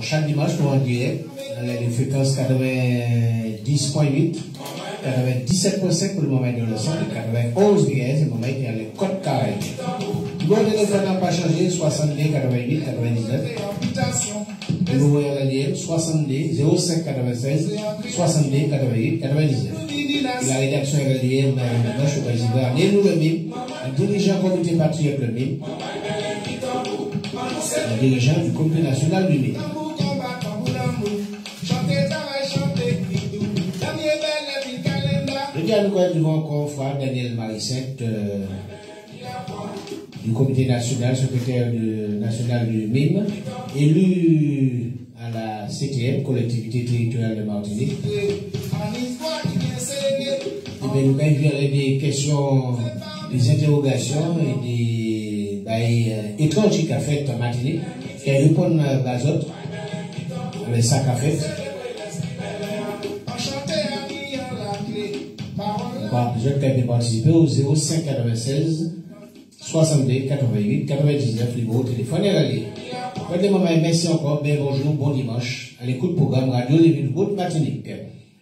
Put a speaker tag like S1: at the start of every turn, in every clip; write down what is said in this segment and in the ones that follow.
S1: Chaque dimanche, nous en direct, dans les fréquences 90.8, 97.5 pour le moment de le centre, 91 GHz, le moment qui a le code carré. Le téléphone n'a pas changé, 70 88 99. Le numéro est 70 05 96 70 88 99. La rédaction est reliée, je suis président, et nous le même, le dirigeant comité patriote le même, le dirigeant du comité national du même. Nous devons encore frère Daniel Marissette du comité national, secrétaire national du MIM, élu à la CTM, collectivité territoriale de Martinique. Et nous avons des questions, des interrogations et des étranges qu'a fait en Martinique, qui répondent à Bazot, avec ça qu'a fait. Je vais participer au 05 96 62 88 99, numéro téléphone et la ligne. Merci encore, bien bonjour, bon dimanche. À l'écoute programme Radio Lévis de Martinique.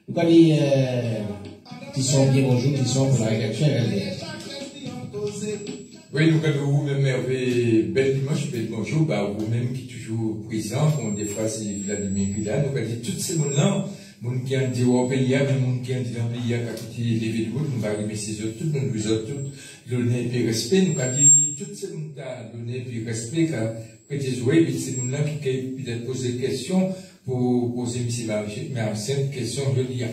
S1: Nous allons dire qui sont bien bonjour, qui sont pour la rédaction et la ligne.
S2: Oui, nous allons vous-même bel dimanche, bel bonjour, vous-même qui est toujours présent, comme des fois c'est Vladimir qui là, nous allons dire toutes ces gens-là. Moun qui ont dit au pays, mais moun qui ont dit dans le pays, à côté des villes, nous allons remercier tout, nous allons tout donner et respect, nous allons dire tout ce monde a donné et respect, car peut-être jouer, mais c'est moun là qui peut-être poser des questions pour poser M. Marcel question, je dis, M.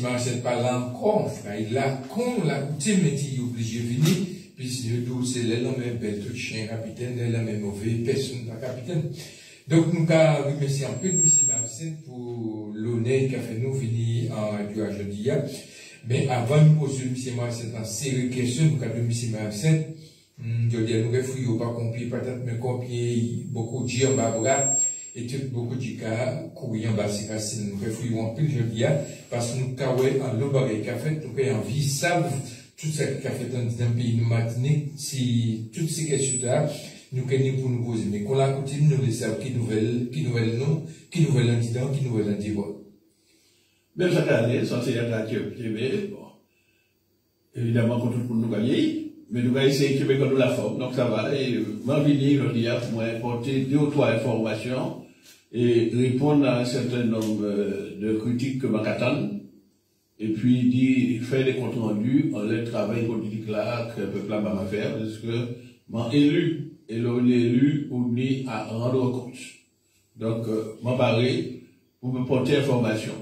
S2: Marcel parle encore, frère, il a con la coutume, mais il est obligé de venir, puis c'est l'homme belle, tout chien capitaine, l'homme mauvais, personne pas capitaine. Donc, nous avons remercié un peu de M. Marcel pour l'honneur qu'a fait nous venir en radio aujourd'hui. Mais avant de poser M. Marcel une série de questions, nous avons dit M. Marcel, je dis, nous refouillons pas compris, peut-être, mais compris beaucoup de gens en bas, et tout beaucoup de cas, courir en bas, c'est facile, nous refouillons un peu, je dis, parce que nous avons un lobaré qu'a fait, nous avons envie, savent tout ça qu'a fait dans un pays de Martinique, si toutes ces questions-là, nous connaissons pour nous poser, mais qu'on la continue, nous les savons qui nouvelle nom, qui nouvelle entité, qui nouvelle entité.
S3: Même chaque année, ça c'est la TV, bon. Évidemment, quand tout le monde nous gagne, mais nous gagnons essayer de Québec comme nous la forme, donc ça va, et m'en venir, je dis, pour m'apporter 2 ou 3 informations, et répondre à un certain nombre de critiques que m'attendent, et puis faire des comptes rendus, en le travail politique là, que le peuple là va faire, parce que m'en élu, et l'on est élu pour venir à rendre compte. Donc, m'embarrer pour me porter information.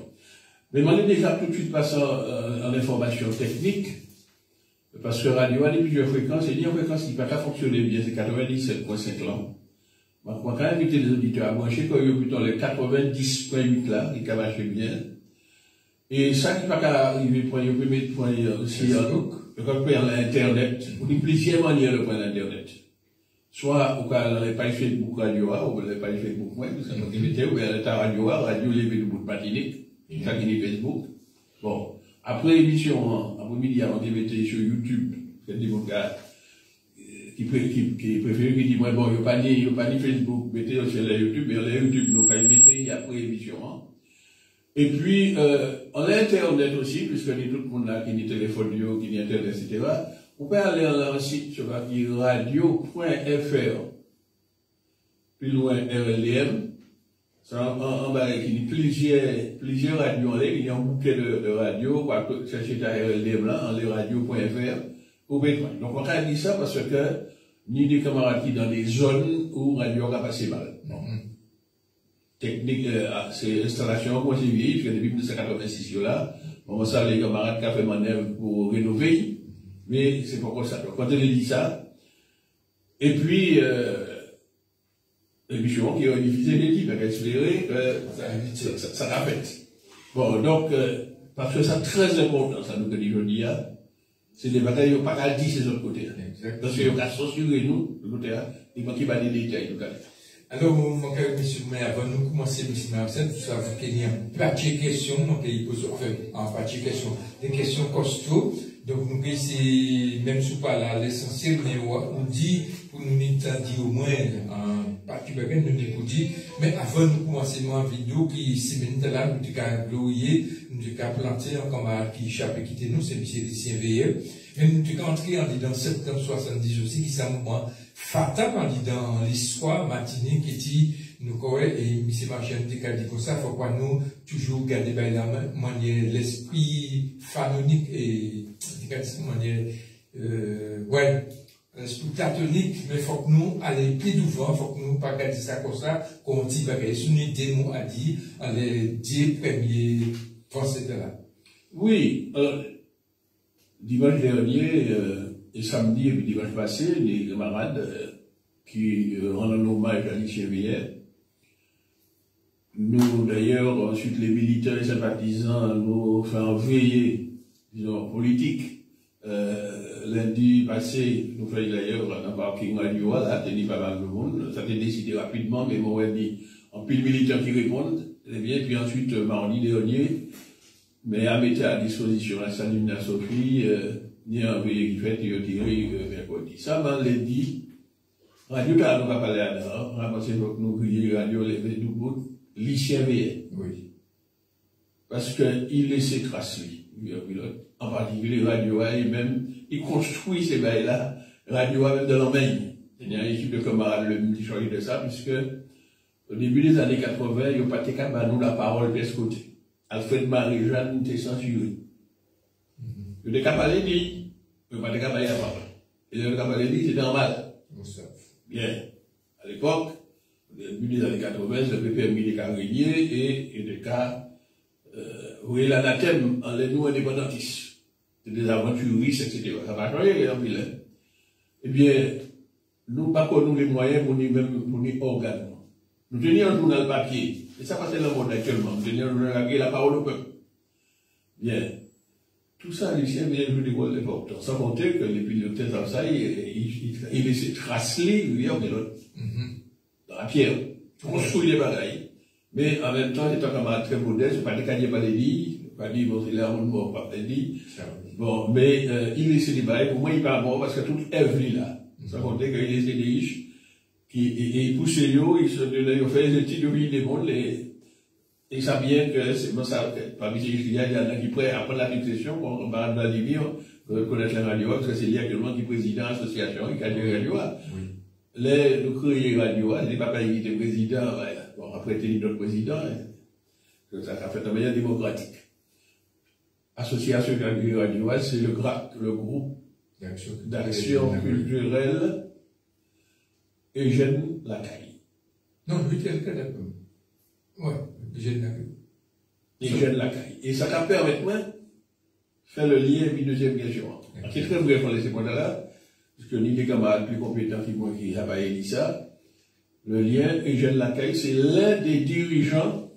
S3: Mais m'en est déjà tout de suite passé en information technique, parce que radio a plusieurs fréquences, et il y a une fréquence qui ne va pas fonctionner bien, c'est 97.5 là. Donc, moi, quand inviter les auditeurs à brancher, quand il y a plutôt les 90.8 là, qui va marcher bien. Et ça qui va pas arriver, pour le premier point aussi, le point l'Internet, ou d'une plusieurs manières le point l'Internet. Soit au cas dans les pages Facebook Radio, ou les pages Facebook, ouais, parce que l'activité, ou bien l'état Radio, Radio Lévis de Martinique, ça qui est Facebook. Bon. Après l'émission, après-midi, avant de mettre sur YouTube, c'est des gars qui préfèrent, qui disent, bon, il n'y a pas ni Facebook, mettez sur la YouTube, mais la YouTube, donc, il mettez après l'émission, Et puis, en Internet aussi, puisque tout le monde là, qui a téléphone, qui a Internet, etc., vous pouvez aller dans un site sur radio.fr, plus loin RLM, ça en bas, il y a plusieurs radios en ligne, il y a un bouquet de radios, vous pouvez chercher à RLM là, en radio.fr, vous pouvez trouver. Donc on a dit ça parce que, ni des camarades qui dans des zones où radio a passé mal. Technique, c'est installation, moi j'ai vu, depuis 1986 là, on va saluer les camarades qui ont fait manœuvre pour rénover. Mais c'est pas comme ça. Donc, quand elle dit ça, et puis, l'émission qui a diffusé les types, avec espéré, ça répète. Bon, donc, parce que c'est très important, ça nous dit aujourd'hui, c'est des batailles, il n'y a pas qu'à dire ces autres côtés. Parce qu'il y a qu'à censurer nous, le côté, il n'y a pas de détails, tout cas.
S2: Alors, mon cher monsieur, mais avant de commencer, monsieur Marcel, vous savez qu'il y a un paquet de questions, donc il pose, enfin, un paquet de questions, des questions costauds. Donc, nous, c'est même sous pas là, l'essentiel, mais on dit, pour nous dire au moins, pas que nous ne dire, mais avant de commencer ma vidéo, qui, semaine là, nous avons glorier, nous avons planté un camarade qui échappe et quitté nous, c'est M. Lucien Veilleux. Mais nous avons entré en dans septembre 70 aussi, qui est un moment fatal, dans l'histoire matinée, qui dit, nous, et M. Marchand dit comme ça, faut pas nous toujours garder la manière, l'esprit fanonique et, l'esprit platonique, mais faut que nous allions plus devant, faut que nous pas garder ça comme ça, qu'on dit, si nous démons à dire, les 10 premiers pensées de là.
S3: Oui, dimanche dernier, et samedi et puis dimanche passé, les camarades qui rendent hommage à Lucien Veilleux. Nous, d'ailleurs, ensuite, les militants et sympathisants nous font veiller, disons, politique. Lundi passé, nous faisons d'ailleurs un parking radio, là, tenu pas mal de monde. Ça a été décidé rapidement, mais bon, on dit, en pile militants qui répondent, eh bien, puis ensuite, mardi dernier, mais à mettre à disposition la salle de Sophie, ni un veillé qui fait, il a tiré mercredi. Ça, lundi, radio, car nous va parler à l'heure, on a pensé que nous crions radio, les doubles. Lucien Veilleux.
S2: Oui.
S3: Parce qu'il laisse ses traces, lui, en particulier Radio A, et même, il construit ces bails-là, Radio A même de l'Allemagne. Il y a une équipe de camarades, le petit choix de ça, puisque, au début des années 80, il n'y a pas été capable de nous la parole de ce côté. Alfred Marie-Jeanne était censuré. Il était capable de dire, il n'y a pas été capable de la parole. Il était capable de dire, c'était normal. Bien. À l'époque, au début des années 80, le PPM des cas régnés et des cas où il l'anathème en les nous indépendantistes. C'est des aventuristes, etc. Ça va changer, en ville. Eh bien, nous pas nous les moyens pour nous même pour nous organes. Nous tenions un journal papier. Et ça passe dans le monde actuellement. Nous tenions un journal qui la parole au peuple. Bien. Tout ça, Lucien vient jouer des rôles importants. Sans compter que les pilotes comme ça, il laisse tracer, il y a des autres. Dans la pierre, construit des bagailles, mais en même temps, étant camarade très modeste, pas de cagner pas les lits, pas dire, bon, c'est là, on ne mord pas les lits. Bon, mais il laisse des bagailles, pour moi, il part mort parce que toute œuvre là. Sans compter qu'il laisse des riches, et il pousse les yeux, il fait les petites vie des mondes, et ça bien que c'est bon, ça, parmi ces il y en a qui prêtent après la succession, on va dans les livres, connaître la radio, parce que c'est lui actuellement qui est président de l'association, il a dit radio. Nous créons Radio, les papas qui étaient présidents, bon, après, il d'autres présidents, ça a fait de manière démocratique. Association Radio, c'est le groupe d'action culturelle Eugène Lacaille.
S2: Non, lui, quelqu'un d'accord. Oui, Eugène Lacaille.
S3: Eugène Lacaille. Et ça permet moi de faire le lien avec la deuxième question. C'est très bref pour laisser moi là. Parce que ni des camarades plus compétents que moi qui avaient dit ça, le lien Eugène Lacaille, c'est l'un des dirigeants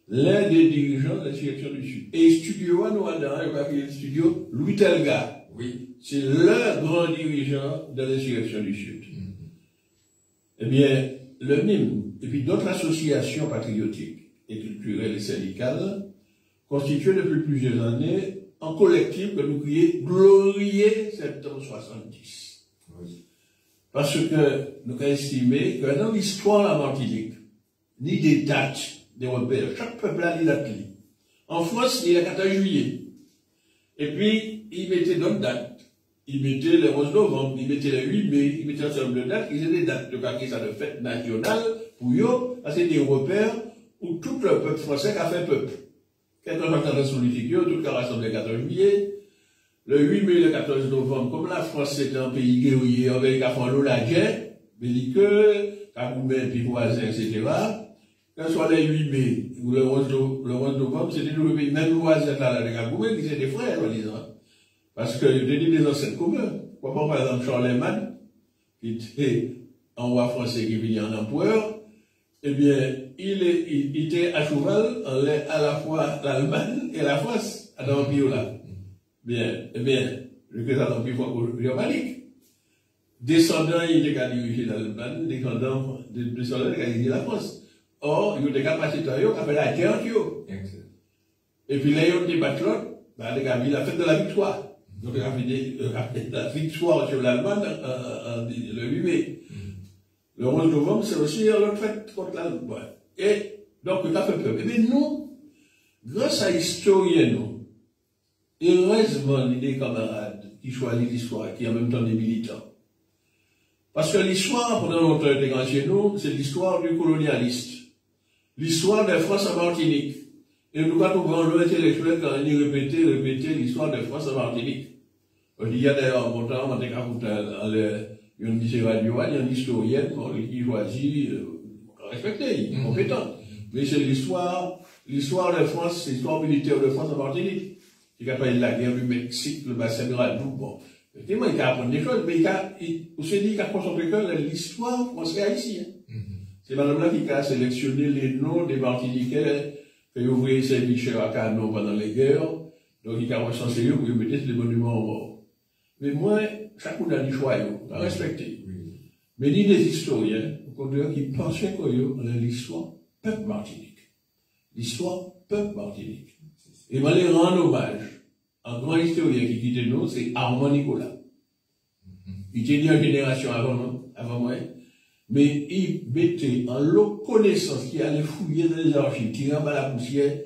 S3: de la direction du Sud. Et studio, nous avons le studio Louis Telga.
S2: Oui.
S3: C'est le grand dirigeant de la direction du Sud. Eh bien, le MIM, et puis d'autres associations patriotiques et culturelles et syndicales, constituées depuis plusieurs années, en collectif que nous crions glorier septembre 70. Oui. Parce que nous avons estimé que dans l'histoire de la Martinique, ni des dates des repères, chaque peuple a des dates. En France, il y a le 14 juillet. Et puis, il mettait d'autres dates. Il mettait le 11 novembre, il mettait le 8 mai, il mettait un certain nombre de dates, ils étaient des dates de ça de fête nationale pour eux, parce que c'est des repères où tout le peuple français a fait peuple. Quelques jours dans son figure, tout le cas rassemblé le 14 juillet, le 8 mai, le 14 novembre, comme la France est un pays guerrier, avec la France, la guerre, belliqueux, Kaboumé, puis voisins, etc. Que ce soit le 8 mai ou le 11 novembre, c'était le pays, même voisins là, de Kaboumé, qui étaient des frères, en disant. Parce que je dis des ancêtres communs. Pourquoi par exemple Charlemagne, qui était un roi français qui venait en empereur, eh bien, il était à cheval à la fois l'Allemagne et la France, à l'Empire là. Bien, eh bien, le président de l'Empire germanique. Descendant, il était qu'à diriger l'Allemagne, descendant, il était qu'à diriger la France. Or, il était qu'à passer dans eux, qu'à faire la guerre, et puis là, il y a des battlons, bah, la fête de la victoire. Donc, il a fait la victoire sur l'Allemagne le 8 mai. Le 11 novembre, c'est aussi l'autre fête contre l'Allemagne. Et donc, il a fait peur. Mais nous, grâce à l'historien, nous, heureusement, des camarades qui choisissent l'histoire, qui en même temps des militants. Parce que l'histoire, pendant longtemps, était chez nous, c'est l'histoire du colonialiste. L'histoire de France en Martinique. Et nous, quand on voit l'intellectuel, quand on dit répéter l'histoire de France en Martinique. Il y a d'ailleurs, mon temps, on y a une lycée radio, il y a une historienne, qui choisit, respecté, compétent. Mais c'est l'histoire de France, c'est l'histoire militaire de France en Martinique. Il a parlé de la guerre du Mexique, le bassin de Radou, bon. Effectivement, il a appris des choses, mais on s'est dit qu'il a concentré que l'histoire française haïtienne. C'est madame-là qui a sélectionné les noms des Martiniquais, fait ouvrir Saint-Michel à Cano pendant les guerres, donc il a recensé eux pour y mettre les monuments en mort. Mais moi, chacun a du choix, on a respecté. Mais ni des historiens, qui pensaient qu'il y a l'histoire peuple Martinique. L'histoire peuple Martinique. Et moi, les rendre hommage. Un grand historien qui quittait nous, c'est Armand Nicolas. Il était né en génération avant moi, mais il mettait en lot connaissance qui allait fouiller dans les archives, tirer à la poussière,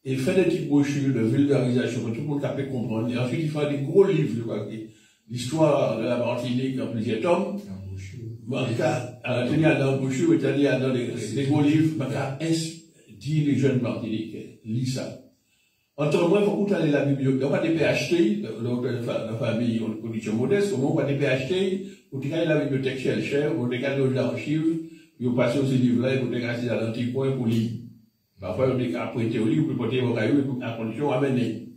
S3: et faire des petites brochures de vulgarisation pour tout le monde capable de comprendre. Et ensuite, il fait des gros livres, je crois, l'histoire de la Martinique en plusieurs tomes. En tout cas, à la tenue à l'embouchure, il y a dans des gros livres, dit les jeunes Martiniquais, lis ça. Entre moi, il faut aller à la bibliothèque. On va des PHT, la famille en condition modeste, on va des PHT, on va aller à la bibliothèque cher, on va aller dans l'archive, on va passer aux livres-là, on va aller à l'antiquoin pour lire. Parfois, on va prêter au livre, on peut porter au caillou, à condition amener.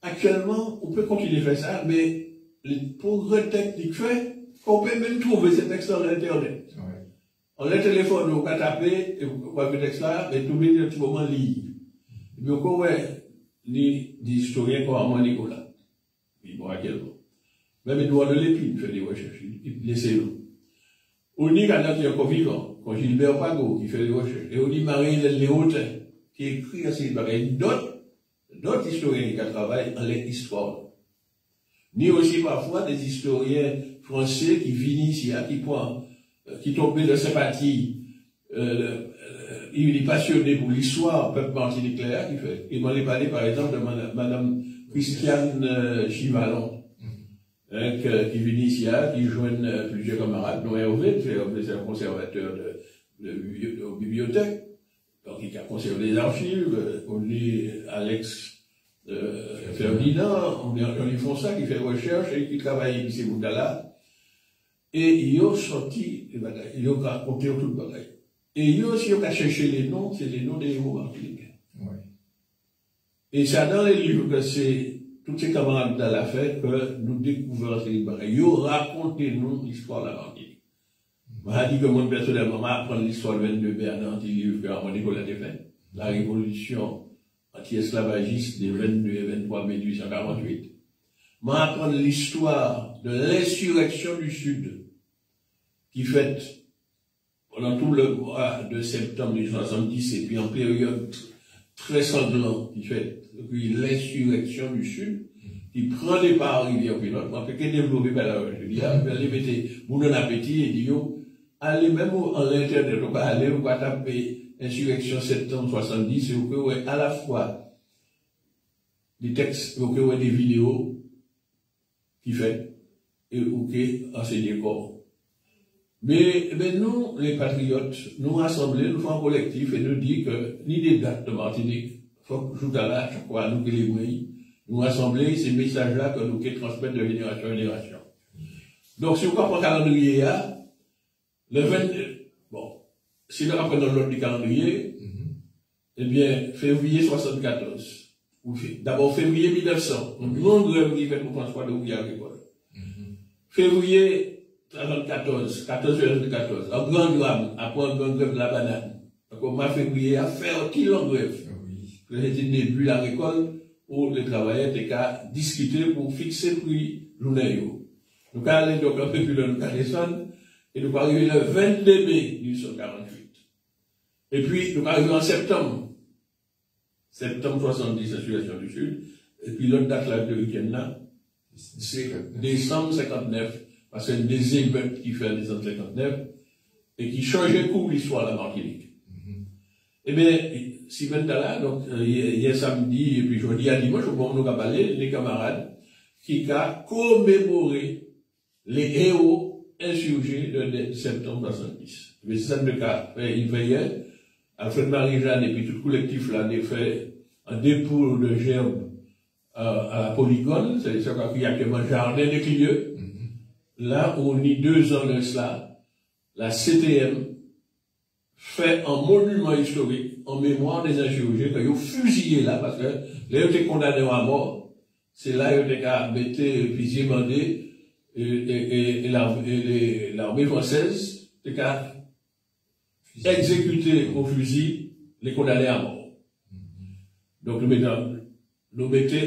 S3: Actuellement, on peut continuer à faire ça, mais les progrès techniques fait, on peut même trouver ces textes sur Internet. On a le téléphone, on va taper, et on va mettre texte là, et tout le monde, tout moment, lire. Et puis, on va des historiens comme Armand Nicolas. Ils vont à quel moment. Même Edouard de Lépine fait des recherches, il laissez-nous. On dit quand il y a encore vivant, quand Gilbert Pago qui fait des recherches, et on dit Marie-Hélène Léotin, qui écrit à ces bagages, d'autres historiens qui travaillent en l'histoire. Ni aussi parfois des historiens français qui viennent ici, qui tombent de sympathie, il est passionné pour l'histoire, peuple Martinique qui fait. Il m'en est parlé par exemple de madame Christiane Chivalon, qui vient ici, qui joignent plusieurs camarades, dont Hervé, c'est un conservateur de bibliothèque, donc il a conservé les archives, on lit Alex Ferdinand, on font ça, qui fait recherche et qui travaille ici, Moudala, et ils ont sorti, ils ont raconté tout le bagage. Et ils ont aussi cherché les noms, c'est les noms des héros martiniquais. Et c'est dans les livres que c'est, tous ces camarades dans la fête, que nous découvrons ces bagages. Ils ont raconté nous l'histoire de la Martinique. Moi, je dis que moi, personnellement, apprendre l'histoire de 22 Bernard, du livre que Armand Nicolas a fait, la révolution anti-esclavagiste des 22 et 23 mai 1848. Moi, apprendre l'histoire de l'insurrection du Sud, qui fait pendant tout le mois de septembre 1870, et puis en période très sanglante, qui fait depuis l'insurrection du Sud, qui prend des pas à rivière pilote, moi, qui est développé par la je dis, allez mettez bon appétit et dit, allez même en internet, on va aller, on va taper insurrection septembre 70, et vous pouvez à la fois des textes, vous pouvez des vidéos qui fait, et vous pouvez enseigner comment. Mais nous, les patriotes, nous rassembler, nous faisons un collectif et nous disons que ni des dates de Martinique, il faut que tout à l'heure, chaque fois, nous qui les moyens, nous rassembler ces messages-là que nous qui transmettre de génération en génération. Donc, si vous comprenez le calendrier, le 22, bon, si nous apprenons l'ordre du calendrier, eh bien, février 74, d'abord février 1900, une grande grève qui fait pour transport de ouvriers agricoles. Février 14, un grand drame, après un grand grève de la banane. Donc, au mois février, a fait un petit long grève. C'était le début de la récolte où les travailleurs étaient qu'à discuter pour fixer le prix journalier. Nous allons donc un peu plus loin, nous allons descendre, et nous allons arriver le 22 mai 1848. Et puis, nous allons arriver en septembre 70, la situation du Sud, Et puis l'autre date là de week-end là, c'est décembre 59, parce que des émeutes qui fait en décembre 59 et qui changeait pour l'histoire de la Martinique. Eh bien, si vous êtes là, donc, hier samedi, et puis jeudi à dimanche, on nous a parlé, les camarades, qui a commémoré les héros insurgés de septembre 70. Mais c'est ça le cas. Il veillait, Alfred Marie-Jeanne et puis tout le collectif là, a fait un dépôt de gerbes à la Polygone, c'est ça qu'il y a actuellement Jardin des Clieux. Là, on y 2 ans de cela, la CTM fait un monument historique en mémoire des insurgés qu'ils ont fusillé là, parce que là, ils étaient condamnés à mort. C'est là qu'ils ont été fusillés, mandés, et l'armée française a exécuté au fusil les condamnés à mort. Donc, nous mettons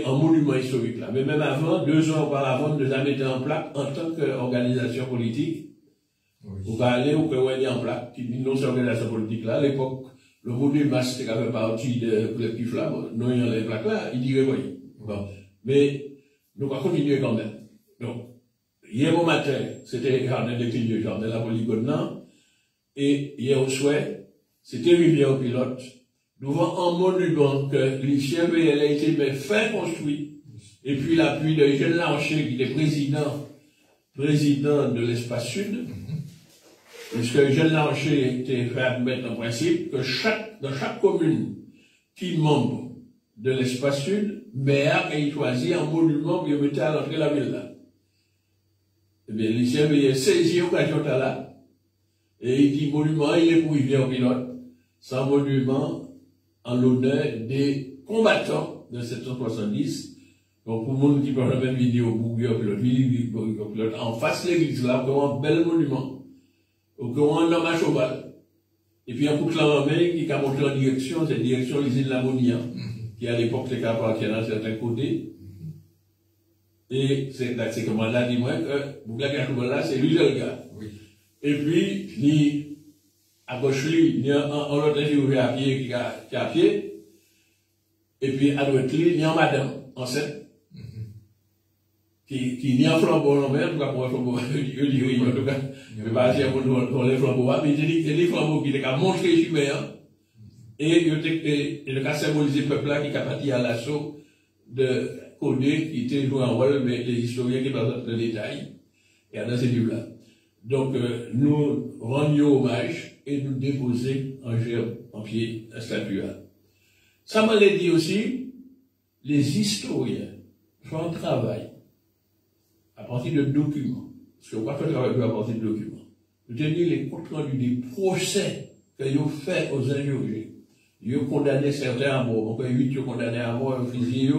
S3: un monument historique là. Mais même avant, 2 ans auparavant, nous avons mis en plaque en tant qu'organisation politique. Vous pouvez aller ou pouvez aller en plaque, qui dit non, c'est l'organisation politique là. À l'époque, le monument c'était quand même partie de collectif là. Nous, il y a les plaques là, il dirait oui. Bon. Mais, nous allons continuer quand même. Donc, hier au matin, c'était Jardin des Clieux, Jardin de la Polygone, non. Et hier au soir, c'était Rivière Pilote, devant un monument que Lucien VL a été fait construit. Et puis l'appui de Eugène Larcher, qui était président de l'espace sud. Puisque Eugène Larcher était fait admettre en principe que dans chaque commune qui est membre de l'espace sud, maire a choisi un monument qui mettait à l'entrée de la ville là. Eh bien, Lucien VL saisi l'occasion là, et il dit monument, il est pour Rivière Pilote, c'est un monument en l'honneur des combattants de 770. Donc, pour le monde qui parle la même vidéo, Pilote, en face de l'église là, on a un bel monument. On a un homme à cheval. Et puis, un coup de la main qui a montré en direction, c'est la direction de l'usine Lamonia, qui à l'époque était appartient à certains côtés. Et c'est comment là, dis-moi, que Bougla Cheval là, c'est lui le gars. Et puis, ni à gauche, il y a un autre qui à pied, qui est à pied. Et puis, à droite, il y a un madame enceinte. Qui n'y a flambeau en mer, en tout cas, pour un flambeau, je dis oui, en tout cas, je vais pas dire pour les flambeaux, mais il y a des flambeaux qui ont montré humain, et il a symbolisé le peuple là qui a parti à l'assaut de Codé, qui était joué en rôle, mais les historiens qui parlent de détails, et dans ces livres-là. Donc, nous rendions hommage et nous déposions en gerbe, en pied, la statue. Ça m'a dit aussi, les historiens font un travail à partir de documents. Parce qu'on va faire travail à partir de documents. Je te dis les comptes rendus des procès qu'ils ont fait aux injurés. Ils ont condamné certains à mort. Donc, 8 ont condamné à mort, un fusil,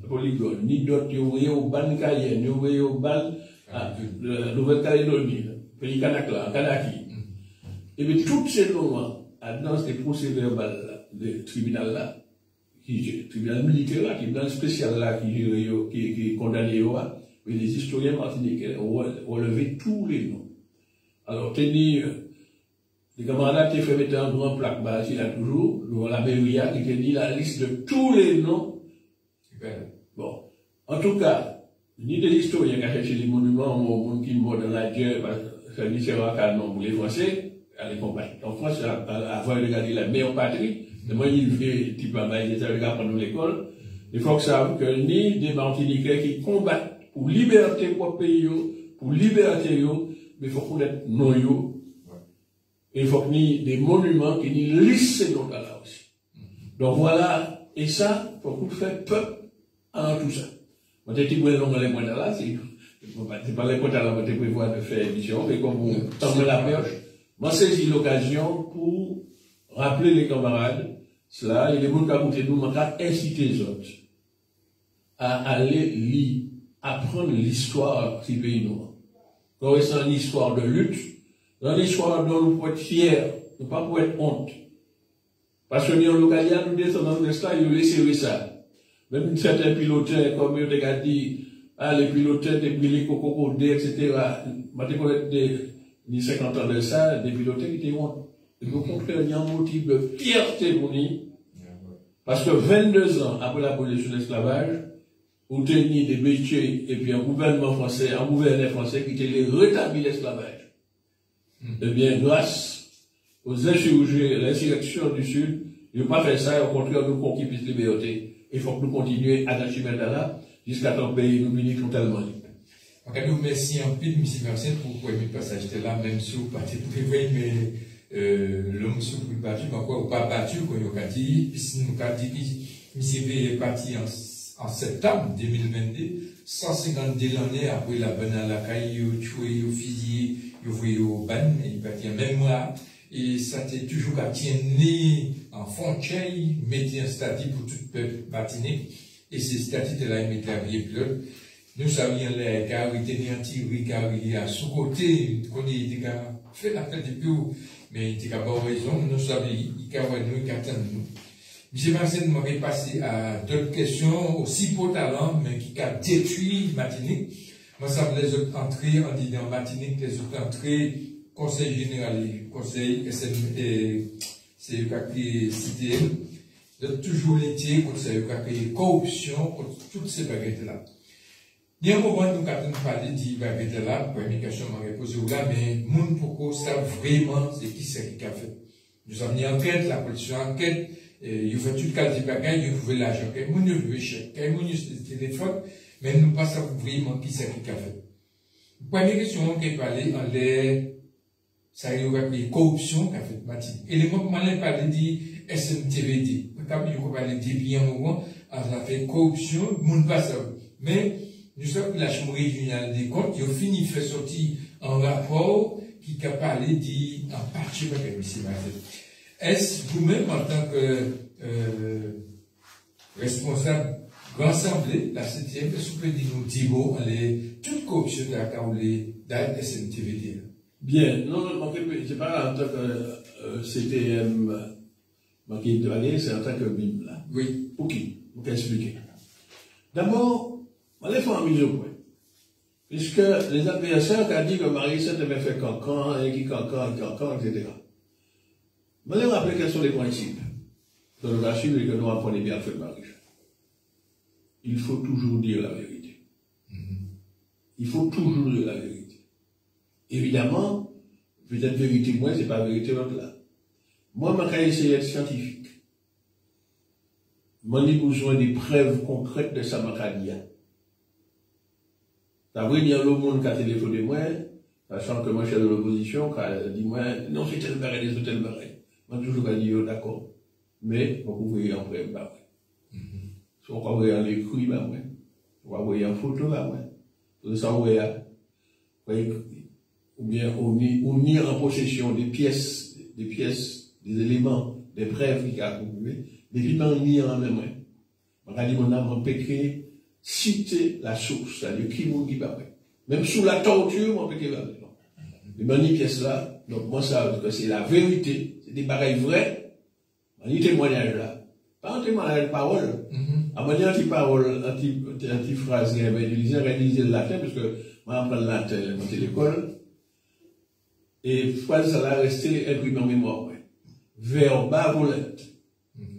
S3: un polygone. Ni d'autres, ils ont envoyé au ban Cayenne, ils ont envoyé au ban de Nouvelle-Calédonie, pays Kanakla, Kanaki. Et bien, tous ces moments, dans ces procès verbales, des tribunaux là, tribunal militaire là, tribunal spécial là, qui condamné mais les historiens martiniquais ont relevé tous les noms. Alors, tenir, les camarades qui fait mettre un grand plaque bas, il a toujours, la Béria, qui te dit la liste de tous les noms. Bon. En tout cas, ni des historiens qui ont cherché les monuments, au monde qui meurt dans la guerre, ça dit c'est un nom pour les Français, à les compagnies. En France, avant de regarder la meilleure patrie, de moi, il fait, type à maïs, les regards pendant l'école, il faut que ça sache que ni des Martiniquais qui combattent pour liberté pour pays, pour liberté, mais il faut connaître nos yo. Il faut que ni des monuments qui ni lissent dans là aussi. Donc voilà, et ça, il faut qu'on fait peuple en tout ça. Moi, je dis que les moyens là, c'est pas les potes là, je prévois de faire émission, mais comme vous tendez la perche, moi, saisis l'occasion pour rappeler les camarades, cela, et les gens qui ont écouté nous, m'ont incité les autres à aller lire, apprendre l'histoire de ces pays noirs. Quand c'est une histoire de lutte, dans l'histoire dont nous pouvons être fiers, nous pas pour être honte. Parce que nous, en localité, nous descendons de ça, ils laissent ça. Même certains piloteurs, comme ils ont dit, les piloteurs des brûlés coco, etc. Je connais des 50 ans de ça, des piloteurs qui étaient honte. Et au contraire, il y a un motif de fierté pour nous. Parce que 22 ans après l'abolition de l'esclavage, ou tenir des métiers, et puis un gouvernement français, un gouverneur français qui était rétabli l'esclavage. Eh bien, grâce aux insurrections du Sud, ils n'ont pas fait ça, et au contraire, nous conquis plus de liberté. Il faut que nous continuions à notre chemin là, jusqu'à ton pays nous unit totalement.
S2: Ok, nous merci en pile, M. Marcel, pour le passage de là, même si vous partez privé, mais l'homme sous le battu, mais quoi, ou pas battu, comme on a dit, puisque nous avons dit que M. est parti en septembre 2022, 152 années après la bonne à la caille, il a tué, il a fusillé, il a envoyé au ban, il est parti en même mois, et ça t'est toujours à tenir en frontière, mettre un statut pour tout le peuple Martinique, et ces statuts de là, il mettait à pilote. Nous savions les carrières, les anti-carrières, à sous-côté, qu'on était fait l'appel de plus, mais il était pas raison, nous savions, il y a nous, il y a nous. M. Marcel m'aurait passé à d'autres questions aussi pour talent, mais qui a détruit Martinique. Moi, ça les autres entrées, on dit dans Martinique, les autres entrées, conseil général, conseil SM, c'est le cité, de toujours l'été, conseil de corruption, contre toutes ces baguettes-là. Il y a un moment où nous avons parlé de baguettes là, pour une question m'a posé là, mais moun pourquoi ça vraiment, c'est qui c'est qui a fait. Nous avons mis enquête, la police enquête, il faut tout cas de bagages, il faut l'argent, moun ne veut chèque, moun ne veut téléphone, mais nous pas savons vraiment qui c'est qui a fait. Première question qui est parlé en l'air, ça y a eu corruption qui a fait Martinique. Et les mots que je parlé de SMTVD, quand je parle de bien moment, on a fait corruption, moun pas ça. Mais, nous sommes la Chambre régionale des comptes, qui a fini de faire sortir un rapport qui a parlé en partie avec M. Marcel. Est-ce vous-même, en tant que responsable de l'Assemblée, la 7e, est-ce que vous pouvez nous dire toute corruption de la Caroline dans la SMTVD?
S3: Bien, non, c'est pas en tant que CTM, c'est en tant que BIM, là.
S2: Oui.
S3: Pour qui? Pour expliquer. D'abord, on les fait en mise au point. Puisque les adversaires ont dit que Marie-Sète avait fait cancan, et qui cancan, etc. On les rappeler quels sont les principes de notre assume et que nous apprenons bien à faire Marie. Il faut toujours dire la vérité. Il faut toujours dire la vérité. Évidemment, peut-être vérité moi, c'est pas vérité l'autre là. Moi, je vais essayer d'être scientifique. Moi, j'ai besoin des preuves concrètes de ça, Makadia. Ça veut dire le monde qui a téléphoné moi, sachant que moi, je suis de l'opposition, qui a dit moi, non, c'est tel barré, des hôtels barré. Moi, toujours, je dis, d'accord. Mais, vous pouvez en preuve, bah, ouais. Si on va voir l'écrit, bah, ouais. On va voir en photo, bah, ouais. Vous savez, ou bien, on mis en possession des pièces, des éléments, des preuves qui a accumulé, des vivants mis en même, ouais. On a dit, mon âme, on peut créer, citer la source, c'est-à-dire qui vous dit pas. Même sous la torture, on peut dire les manies pièces là, donc moi ça, c'est la vérité, c'est des pareils vrais, mani témoignage là, pas un témoignage de parole, à mani anti-parole, anti-phrase, réaliser le latin, parce que moi j'apprends le latin, j'ai à l'école, et phrase ça là resté imprimé en mémoire, ouais. Verba volent,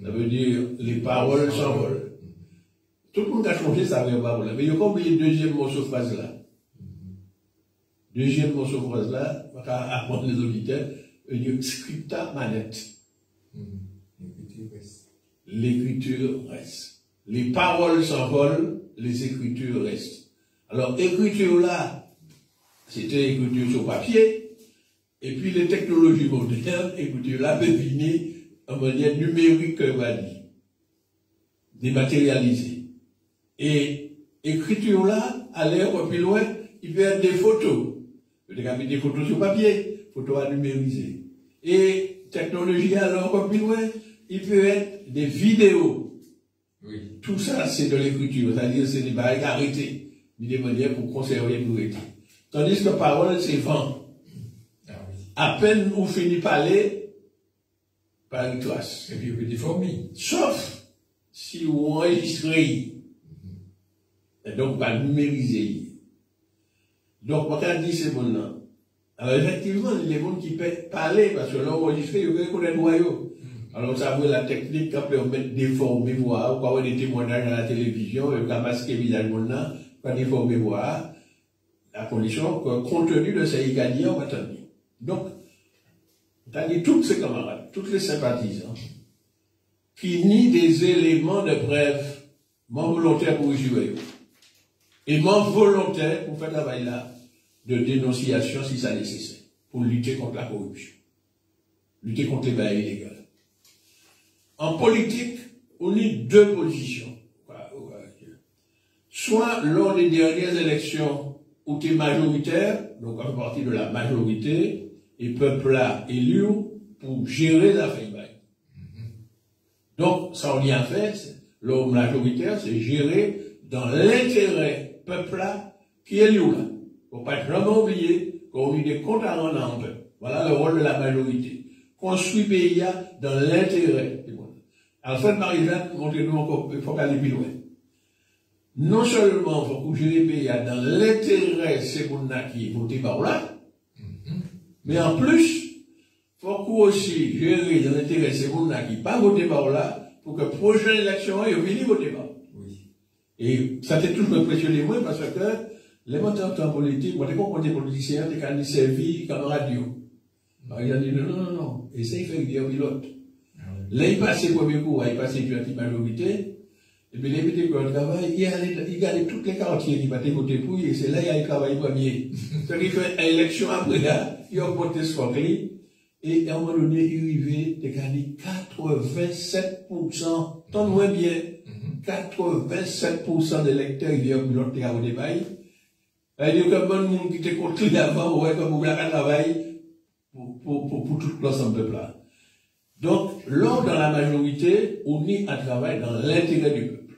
S3: ça veut dire les paroles s'envolent. Tout le monde a changé sa verba, mais il y a oublié le deuxième morceau de phrase là. Deuxième morceau de phrase là, on va apprendre les auditeurs, une scripta manette. L'écriture reste. Les paroles s'envolent, les écritures restent. Alors, écriture là, c'était écriture sur papier, et puis les technologies modernes, écriture là, définies en manière numérique, on va dire, dématérialisée. Et écriture là, à l'air plus loin, il peut être des photos. Il peut être des photos sur papier, photos à numériser. Et technologie alors plus loin, il peut être des vidéos. Oui. Tout ça, c'est de l'écriture. C'est-à-dire, c'est des barrières arrêtées, mais des manières pour conserver pour être. Tandis que parole, c'est vent. Ah oui. À peine on finit par parler, par une trace. Et puis, on peut déformer. Sauf si on enregistre. Et donc, pas numériser. Donc, quand on dit ces mots-là, alors effectivement, les gens qui peuvent parler, parce que là, enregistré, ils peuvent connaître le noyau. Alors, ça veut la technique qui permet de déformer voix, ou avoir des témoignages à la télévision, et quand masquer le visage maintenant, pour déformer voix, à condition que, compte tenu de ces ingrédients, on va tenir. Donc, t'as dit tous ces camarades, tous les sympathisants, qui nient des éléments de preuve, mon volontaire pour y jouer, et mon volontaire pour faire travail là, de dénonciation si ça nécessaire, pour lutter contre la corruption, lutter contre les bails illégaux. En politique, on a deux positions. Soit lors des dernières élections où tu es majoritaire, donc on fait partie de la majorité, et peuple là élu pour gérer la fin. Donc, ça on y a fait, l'homme majoritaire, c'est gérer dans l'intérêt peuple là qui est élu là. Faut pas jamais oublier qu'on a des comptes à rendre en peuple. Voilà le rôle de la majorité. Construire pays dans l'intérêt. Alfred Marie-Jeanne, montrez-nous encore, il faut aller plus loin. Non seulement il faut gérer le pays dans l'intérêt, c'est pour qui voter par là, mais en plus, il faut aussi gérer dans l'intérêt, c'est pour qui pas voter par là, pour que la prochaine élection, il vienne voter par là. Et ça t'a toujours impressionné moi parce que les menteurs en politique, moi, les politiciens, ils ont servi comme radio. Ils ont dit non, essaye de faire dire pilote. Là, il passe le premier coup, il passe une petite majorité, et puis les petits qui travaillent, il gagne tous les quartiers qui vont voter pour lui, et c'est là qu'il travaille premier. Ce qui fait une élection après là, il a voté sur lui, et à un moment donné, il arrive, il gagne 87%, tant moins bien, 87% des électeurs, il y a un pilote qui a voté pour lui. Il y a comme un monde qui était contre lui avant, ouais, comme vous l'avez travaillé pour tout l'ensemble de peuple. Donc, lors de la majorité, on est à travailler dans l'intérêt du peuple.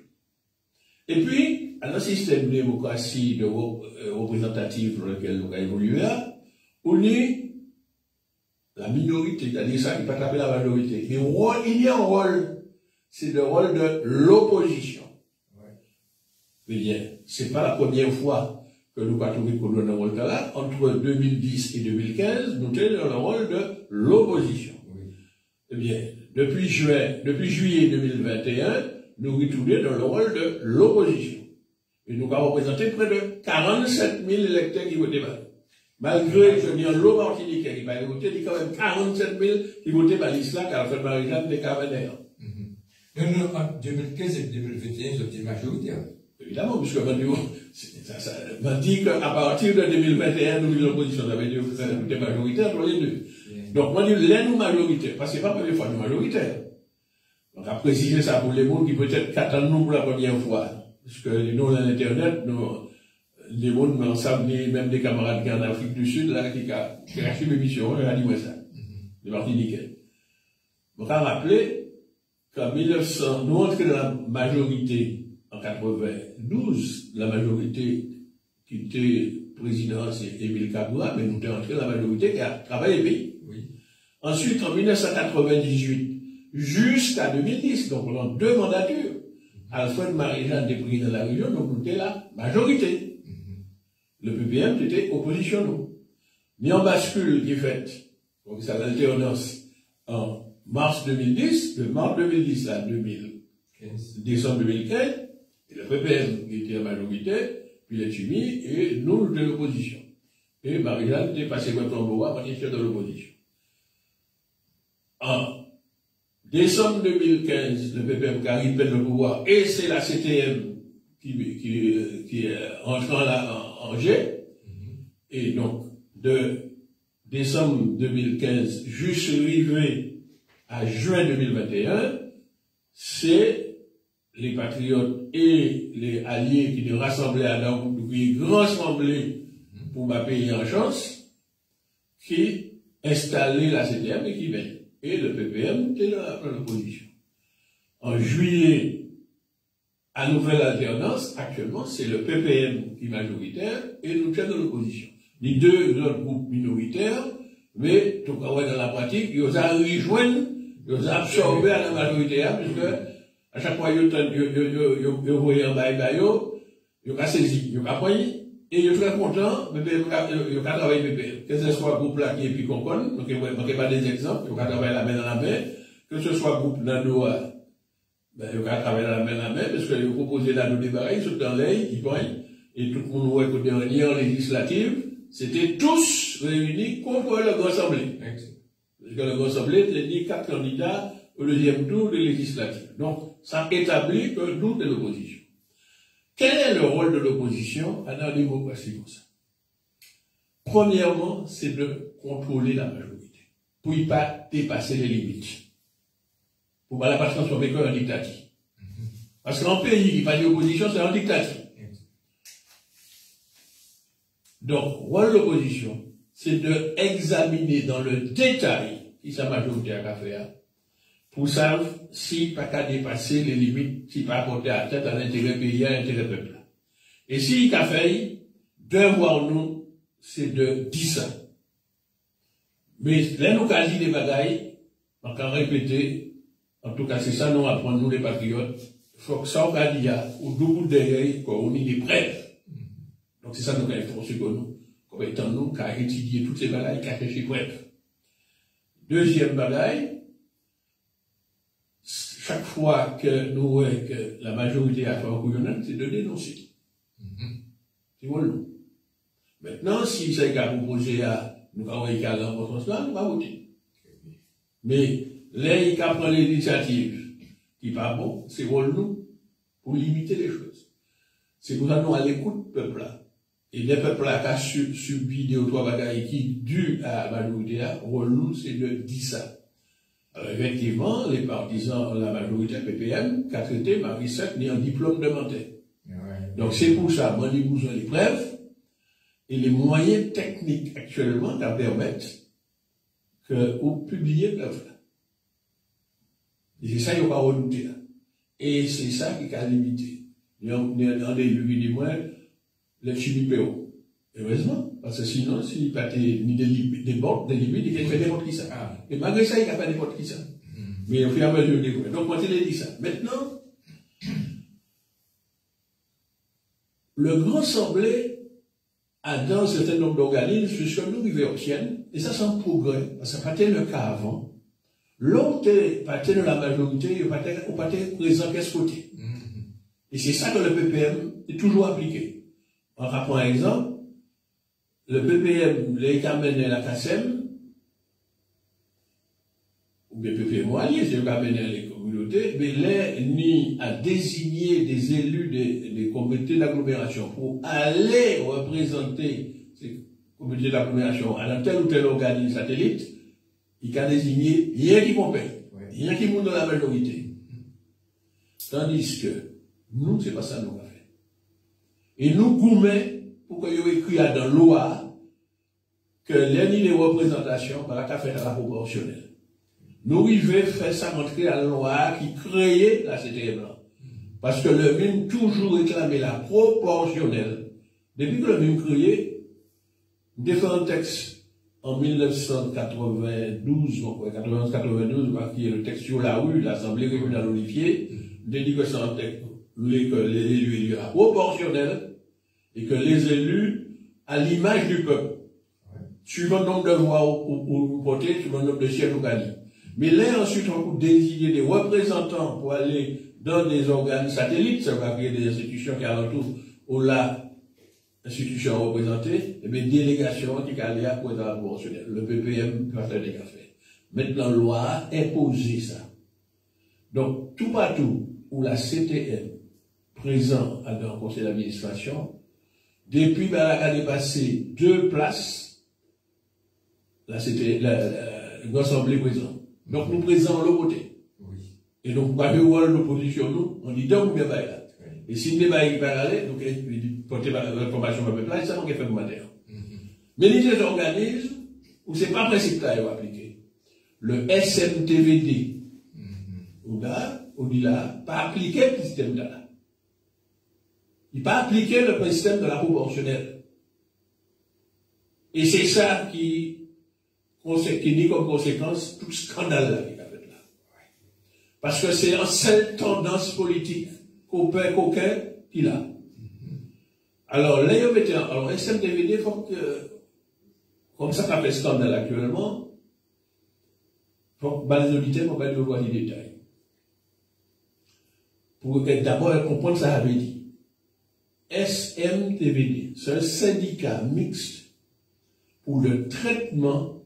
S3: Et puis, à un système de démocratie de représentative dans lequel nous avons évolué, on est la minorité, c'est-à-dire ça qui ne peut pas taper la majorité. Mais il y a un rôle, c'est le rôle de l'opposition. Eh bien, c'est pas la première fois que nous avons trouvé qu'on donne un rôle là. Entre 2010 et 2015, nous sommes dans le rôle de l'opposition. Eh bien, depuis juillet 2021, nous retournons dans le rôle de l'opposition. Et nous avons représenté près de 47 000 électeurs qui votaient mal. Malgré que nous avons l'eau Martinique qui va voter, il y a quand même 47 000 qui votaient par l'islam, car Alfred Marie-Jeanne des Cavanaires.
S2: En 2015 et 2021, vous êtes majoritaire.
S3: Évidemment, puisque m'a dit qu'à partir de 2021, nous sommes l'opposition, ça veut dire que vous êtes majoritaire pour les deux. Donc, moi, je dis, nous majoritaires, parce que c'est pas la première fois, nous majoritaires. Donc, à préciser ça pour les gens qui peut-être attendent nous pour la première fois. Parce que nous, dans l'Internet, les gens m'ensemble, même des camarades qui sont en Afrique du Sud, là, qui ont acheté l'émission, on a dit moi ça. Les Martiniquais. Donc, on a rappelé qu'en 1900, nous entrons dans la majorité en 92, la majorité qui était président, c'est Émile Kabila, mais nous sommes entrés dans la majorité qui a travaillé le pays. Ensuite, en 1998, jusqu'à 2010, donc pendant 2 mandatures, Alfred Marie-Jeanne était président de la région, donc nous étions la majorité. Le PPM était opposition, nous. Mais en bascule qui est faite, donc ça l'alternance, en mars 2010, de mars 2010 à décembre 2015, et le PPM était la majorité, puis les Chimie, et nous, nous étions l'opposition. Et Marie-Jeanne était passée au Tamboa, on était de l'opposition. En décembre 2015, le PPM arrive le pouvoir, et c'est la CTM qui est entrant là en jet. Et donc, de décembre 2015 jusqu'à arrivé à juin 2021, c'est les patriotes et les alliés qui nous rassemblaient à Daoud, qui grand assemblée pour ma pays en chance, qui installaient la CTM et qui viennent. Et le PPM était là dans l'opposition. En juillet, à nouvelle alternance, actuellement, c'est le PPM qui est majoritaire et nous sommes dans l'opposition. Les deux autres groupes minoritaires, mais tout cas, dans la pratique, ils ont rejoint, ils ont absorbé à la majorité, puisque à chaque fois, ils ont voyé un bail, ils ont saisi, ils ont pris, et ils sont très contents, mais ils ont travaillé PPM. Que ce soit le groupe là qui est plus concorde, donc il n'y a pas des exemples, ils ont travaillé la main dans la main, que ce soit groupe Nanoa, ben, il y a travaillé la main, parce que vous proposez la des barils, tout dans l'air, ils poignent, et tout le monde voit que dernière législative, c'était tous réunis contre le Grand Assemblée. Parce que le Grand Assemblée, il dit 4 candidats au deuxième tour de législative. Donc, ça établit que nous, de l'opposition. Quel est le rôle de l'opposition dans la démocratie comme ça? Premièrement, c'est de contrôler la majorité, pour ne pas dépasser les limites. Pour ne pas transformer en dictature. Parce qu'un pays qui n'a pas d'opposition, c'est un dictature. Donc, rôle de l'opposition, c'est d'examiner dans le détail qui sa majorité a faire pour savoir si pas qu'à dépasser les limites, si pas apporter à tête à l'intérêt pays, à l'intérêt peuple. Et si il a fait, devoir nous, c'est de dire ça. Mais là, nous avons dit des bagailles, on va répéter, en tout cas, c'est ça, nous apprenons, nous les patriotes, il faut que ça, on va dire, au double derrière, qu'on ait des preuves. Donc, c'est ça, nous avons fait, comme étant nous, qu'à étudier toutes ces bagailles, qu'à chercher preuves. Deuxième bagaille, chaque fois que nous voyons que la majorité a fait un couillonnade, c'est de dénoncer. C'est voilà. Maintenant, si c'est qu'à proposer à nous avons qu'à l'importance là, nous allons voter. Mais là, il prend l'initiative qui n'est pas bon, c'est rôle nous pour limiter les choses. C'est pour ça que nous à l'écoute du peuple là. Et les peuples là qui ont subi des ou trois bagailles qui dû à la majorité, rôle nous, c'est de dire ça. Alors, effectivement, les partisans, la majorité PPM, qui a traité Marie-Sec ni un diplôme de menteur. Donc, c'est pour ça, moi, j'ai besoin des preuves et les moyens techniques actuellement qui permettent que vous publiez preuves là. Et c'est ça qu'il ne faut pas redouter là. Et c'est ça qui a limité. Il y a un des du moins, le chimipéo. Heureusement, parce que sinon, s'il n'y a pas ni des limites, il fait n'importe qui ça. Et malgré ça, il n'y a pas n'importe qui ça. Mais au fur et à mesure, il découvre. Donc, moi, je l'ai dit ça. Maintenant, le Grand Assemblée a dans un certain nombre d'organismes, ce que nous vivons obtiennent, et ça, c'est un progrès, parce que ça n'a pas été le cas avant. L'autre parti de la majorité, il n'a pas été présent qu'à ce côté. Et c'est ça que le PPM est toujours appliqué. On prend un exemple. Le PPM, l'État mène la CASEM, ou bien PPM allié, c'est le cas mène les communautés, mais là, ni à désigner des élus des communautés d'agglomération pour aller représenter ces communautés d'agglomération à tel ou tel organisme satellite, il a désigné rien qui compte, rien qui monte dans la majorité. Tandis que nous, c'est pas ça nous avons fait. Et nous, gourmets, pour qu'il y ait écrit dans la loi que l'année des représentations par la faire à la proportionnelle. Nous arrivons faire ça rentrer à la loi qui créait la CTM. Parce que le MIM toujours réclamait la proportionnelle. Depuis que le MIM créé, défend un texte en 1992, 91-92, qui est le texte sur la rue, l'Assemblée régionale unifiée, dit que c'est un texte, que les élus à proportionnel, et que les élus, à l'image du peuple, suivant le nombre de voix ou voter, suivant le nombre de sièges ou gagnés. Mais là, ensuite, on peut désigner des représentants pour aller dans des organes satellites, ça va créer des institutions qui alentour, ou là, institutions représentées, et bien, délégations qui allaient à pour la proportionnelle. Le PPM va faire des cafés. Maintenant, la loi a imposé ça. Donc, tout partout où la CTM présent dans le conseil d'administration, depuis l'année passée, 2 places, l'Assemblée présente. Donc, nous présentons le côté. Oui. Et donc, pas de l'opposition, nous, on dit donc, bien, là. Et si le débat est pas allé, donc, porter l'information à peu près, ça, on fait le matin. Mais il y a des organismes où c'est pas principe là, appliqué. Le SMTVD, on dit là, pas appliquer le système là. Il n'a pas appliqué le système de la proportionnelle. Et c'est ça qui nie comme conséquence tout scandale là qu'il a fait là. Parce que c'est une seule tendance politique qu'aucun qu'il a. Alors, là, alors, SMTVD, il faut que, comme ça qu'a fait scandale actuellement, Donc, les auditeurs, on va nous voir les détails. Pour d'abord comprendre ça avait dit. SMTVD, c'est un syndicat mixte pour le traitement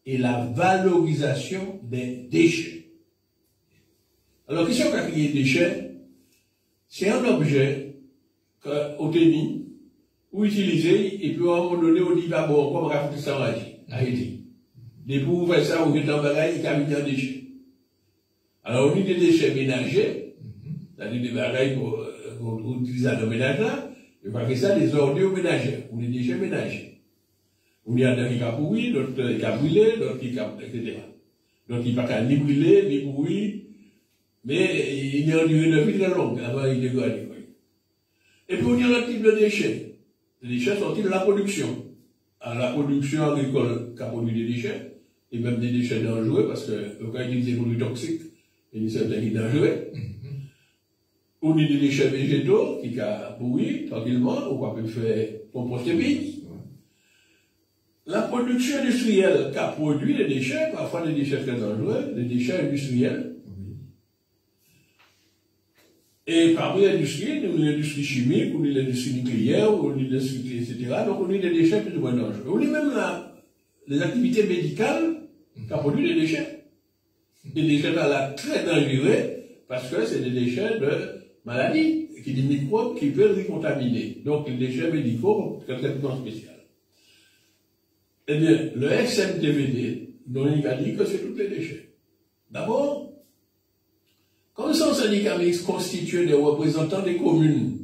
S3: et la valorisation des déchets. Alors, qu'est-ce qu'on a créé des déchets? C'est un objet qu'au tennis, ou utilisé, et puis à un moment donné, on dit, bah bon, comment on va faire ça en Haïti? Des pour faire ça, on est en bagaille, il y a un déchet. Alors, on dit des déchets ménagers, c'est-à-dire des bagailles qu'on utilise dans le ménage là, et on va faire ça des ordures ménagères, ou des déchets ménagers. On y a des qui a pourri, d'autres qui a brûlé, d'autres qui a, etc. Donc, il n'y a pas ni brûler, ni pourri, mais il y a une durée de vie très longue, avant il dégrade. Et puis, on y a un type de déchets. Les déchets sortis de la production. À la production agricole qui a produit des déchets, et même des déchets dangereux, parce que quand il utilise des produits toxiques, il y a certains qui sont dangereux. On a des déchets végétaux qui ont pourri tranquillement, ou qu'on peut faire composter bien. La production industrielle qui a produit des déchets, parfois des déchets très dangereux, des déchets industriels. Et parmi l'industrie, nous avons l'industrie chimique, ou l'industrie nucléaire, ou l'industrie, etc. Donc on a des déchets plus ou moins dangereux. On a même les activités médicales qui ont produit des déchets. Des déchets là très dangereux, parce que c'est des déchets de maladies, qui des microbes qui peuvent les contaminer. Donc les déchets médicaux, c'est un traitement spécial. Eh bien, le SMTVD, dont il a dit que c'est tous les déchets. D'abord, comme son syndicat mixte constitué des représentants des communes,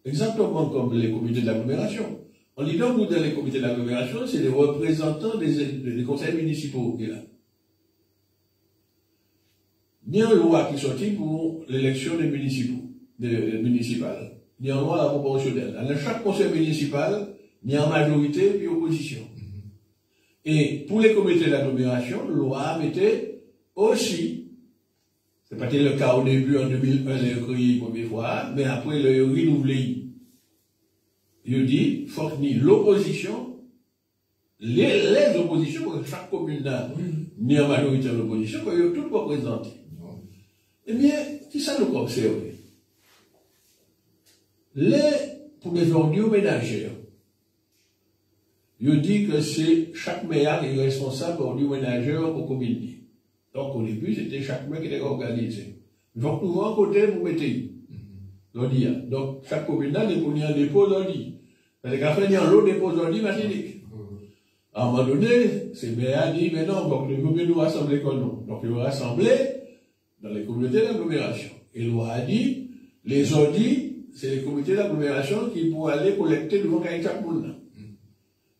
S3: exactement comme les comités d'agglomération. On dit donc dans les comités d'agglomération, c'est les représentants des conseils municipaux qui sont là. Ni en loi qui sortit pour l'élection des municipales, ni en loi à la proportionnelle. Dans chaque conseil municipal, ni en majorité puis opposition. Et pour les comités d'agglomération, la loi mettait aussi. C'est pas le cas au début, en 2001, il a créé la première fois, mais après, il a renouvelé. Il dit, il faut que ni l'opposition, les oppositions, pour que chaque commune n'a ni en majorité de l'opposition, qu'il y a tout représenté. Eh bien, qui ça nous observe? Pour les ordures ménagères, il dit que c'est chaque maire qui est responsable d'ordures ménagères pour commune. Donc au début, c'était chaque maire qui était organisé. Donc nous, en côté, vous mettez l'ordi. Donc chaque commune a un dépôt d'ordi. Parce qu'après, il y a un lot de dépôt d'ordi matinique. À un moment donné, ces maires disent, mais non, donc les communes nous rassembler comme nous. Donc ils vont rassembler dans les communautés d'agglomération. Et loi a dit, les ordis, c'est les comités d'agglomération qui pourront aller collecter devant chaque monde.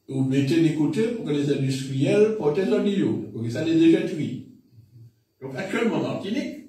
S3: Vous mettez des côtés pour que les industriels portent les ordis, pour que ça les déjetteries. Donc actuellement, en Martinique,